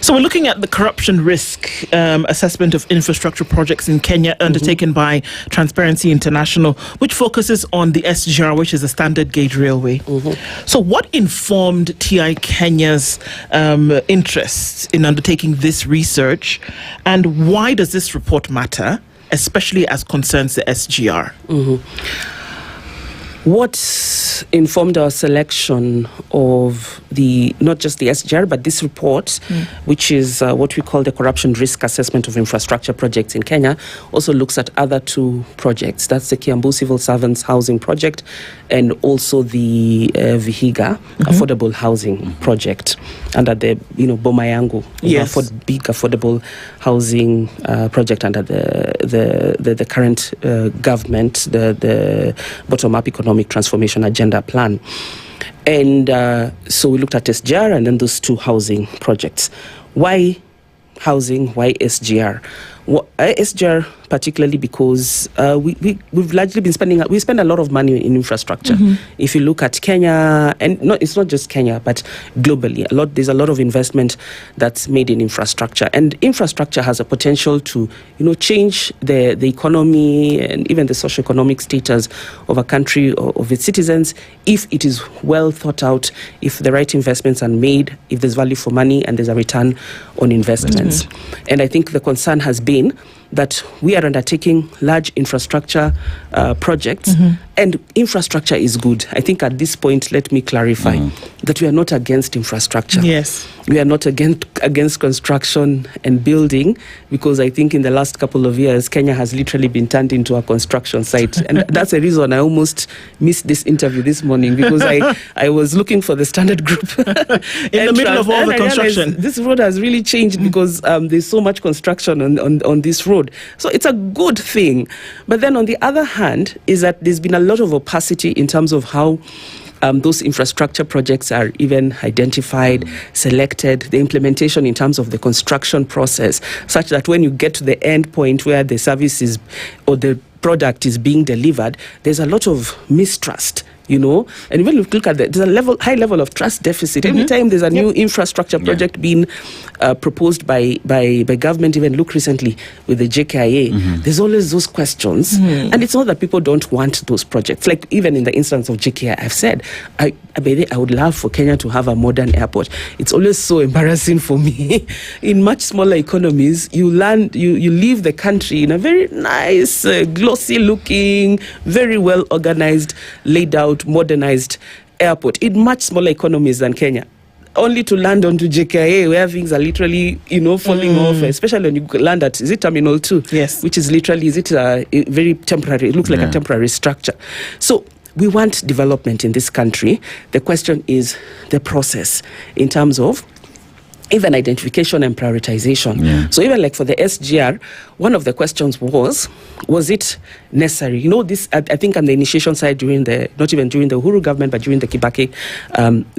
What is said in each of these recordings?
So we're looking at the corruption risk assessment of infrastructure projects in Kenya undertaken by Transparency International, which focuses on the SGR, which is the standard gauge railway. So what informed TI Kenya's interest in undertaking this research, and why does this report matter, especially as concerns the SGR? What informed our selection of not just the SGR, but this report, which is what we call the Corruption Risk Assessment of Infrastructure Projects in Kenya, also looks at other two projects. That's the Kiambu Civil Servants Housing Project and also the Vihiga Affordable Housing Project under the Boma Yangu, big affordable housing project under the current government, the bottom-up economic transformation agenda plan. And so we looked at SGR and then those two housing projects. Why housing? Why SGR? SGR particularly because we've largely been we spend a lot of money in infrastructure. If you look at Kenya, and it's not just Kenya, but globally, there's a lot of investment that's made in infrastructure, and infrastructure has a potential to change the economy and even the socioeconomic status of a country or of its citizens if it is well thought out, if the right investments are made, if there's value for money and there's a return on investments. And I think the concern has been that we are undertaking large infrastructure projects, and infrastructure is good. I think at this point, let me clarify that we are not against infrastructure. Yes. We are not against construction and building, because I think in the last couple of years, Kenya has literally been turned into a construction site. And that's a reason I almost missed this interview this morning, because I was looking for the Standard Group. In the middle of all the construction. This road has really changed because there's so much construction on this road. So it's a good thing. But then on the other hand is that there's been a lot of opacity in terms of how those infrastructure projects are even identified, selected, the implementation in terms of the construction process, such that when you get to the end point where the service is or the product is being delivered, there's a lot of mistrust. And when you look at there's a high level of trust deficit. Anytime there's a new infrastructure project being proposed by government, even look recently with the JKIA, there's always those questions. And it's not that people don't want those projects. Like even in the instance of JKIA, I've said, I would love for Kenya to have a modern airport. It's always so embarrassing for me. In much smaller economies, you leave the country in a very nice, glossy looking, very well organized, laid out, modernized airport in much smaller economies than Kenya, only to land onto JKIA where things are literally falling off, especially when you land at Terminal 2, which is literally very temporary. It looks like a temporary structure. So we want development in this country. The question is the process in terms of even identification and prioritization. So even like for the SGR, one of the questions was it necessary? This, I think on the initiation side not even during the Uhuru government, but during the Kibaki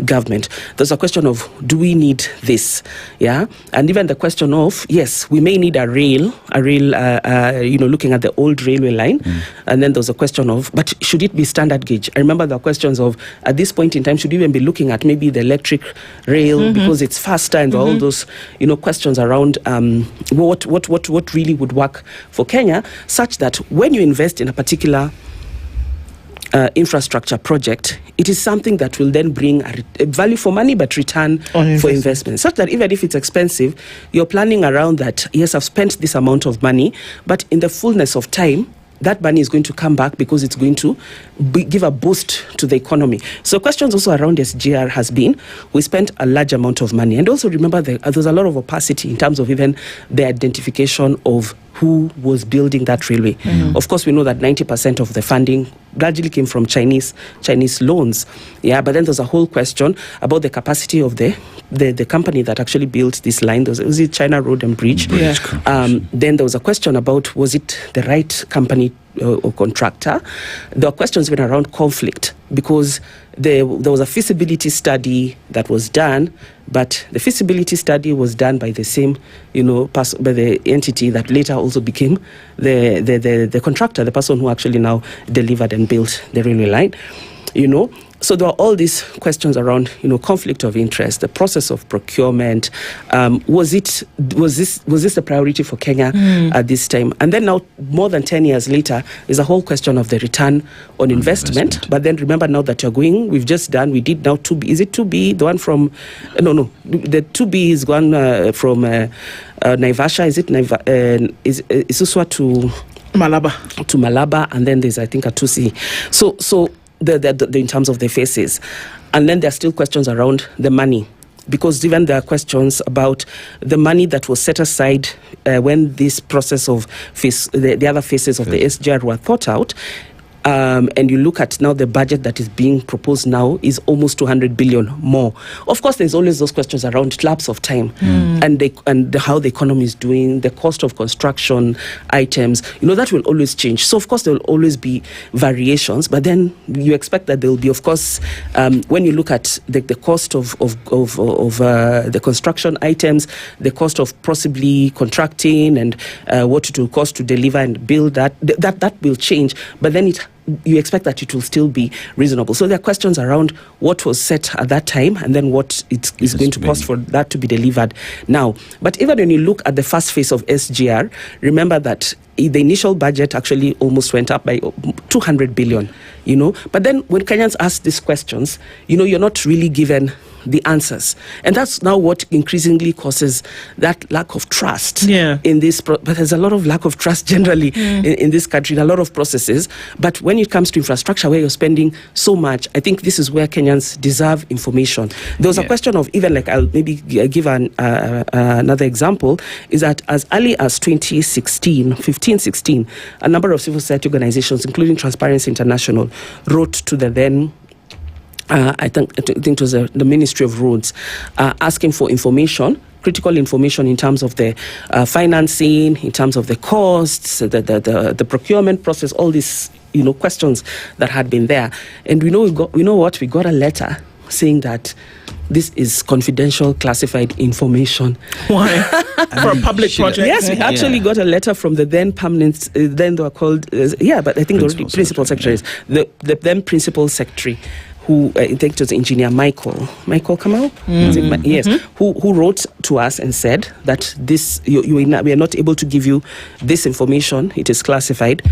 government, there's a question of, do we need this? And even the question of, yes, we may need a rail, looking at the old railway line. And then there's a question of, but should it be standard gauge? I remember the questions of, at this point in time, should we even be looking at maybe the electric rail because it's faster, and all those, questions around what really would work for Kenya, such that when you invest in a particular infrastructure project, it is something that will then bring a value for money but return for investment, such that even if it's expensive, you're planning around that. Yes, I've spent this amount of money, but in the fullness of time, that money is going to come back because it's going to give a boost to the economy. So questions also around SGR has been, we spent a large amount of money. And also remember, there's a lot of opacity in terms of even the identification of who was building that railway. Of course, we know that 90% of the funding largely came from Chinese loans. But then there's a whole question about the capacity of the company that actually built this line. Was it China Road and Bridge? Then there was a question about, was it the right company or contractor? There were questions even around conflict, because there was a feasibility study that was done, but the feasibility study was done by the same, by the entity that later also became the contractor, the person who actually now delivered and built the railway line. So there are all these questions around, conflict of interest, the process of procurement. Was this a priority for Kenya at this time? And then now, more than 10 years later, is a whole question of the return on investment. But then remember now that we did now 2B. Is it 2B? The one from, no. The 2B is one from Naivasha. Is it is Suswa to Malaba? And then there's, I think, a 2C. So the in terms of the phases. And then there are still questions around the money, because even there are questions about the money that was set aside when this process of the other phases of the SGR were thought out. And you look at now the budget that is being proposed now is almost 200 billion more. Of course, there's always those questions around lapse of time and how the economy is doing, the cost of construction items. That will always change. So, of course, there will always be variations. But then you expect that there will be, of course, when you look at the cost of the construction items, the cost of possibly contracting and what it will cost to deliver and build that will change. But then you expect that it will still be reasonable. So there are questions around what was set at that time and then what it is going to cost for that to be delivered now. But even when you look at the first phase of SGR, remember that the initial budget actually almost went up by 200 billion, But then when Kenyans ask these questions, you're not really given the answers. And that's now what increasingly causes that lack of trust in this. But there's a lot of lack of trust generally in this country, in a lot of processes. But when it comes to infrastructure, where you're spending so much, I think this is where Kenyans deserve information. There was a question of even, I'll maybe give another example, is that as early as 2015-16, a number of civil society organizations, including Transparency International, wrote to the then I think it was the Ministry of Roads, asking for information, critical information in terms of the financing, in terms of the costs, the procurement process, all these questions that had been there. And we got a letter saying that this is confidential, classified information. Why? For a public project? Yes, we actually got a letter from the then permanent, then they were called, but I think the principal secretary, the then principal secretary, who I think it was Engineer Michael Kamau, yes, who wrote to us and said that we are not able to give you this information. It is classified.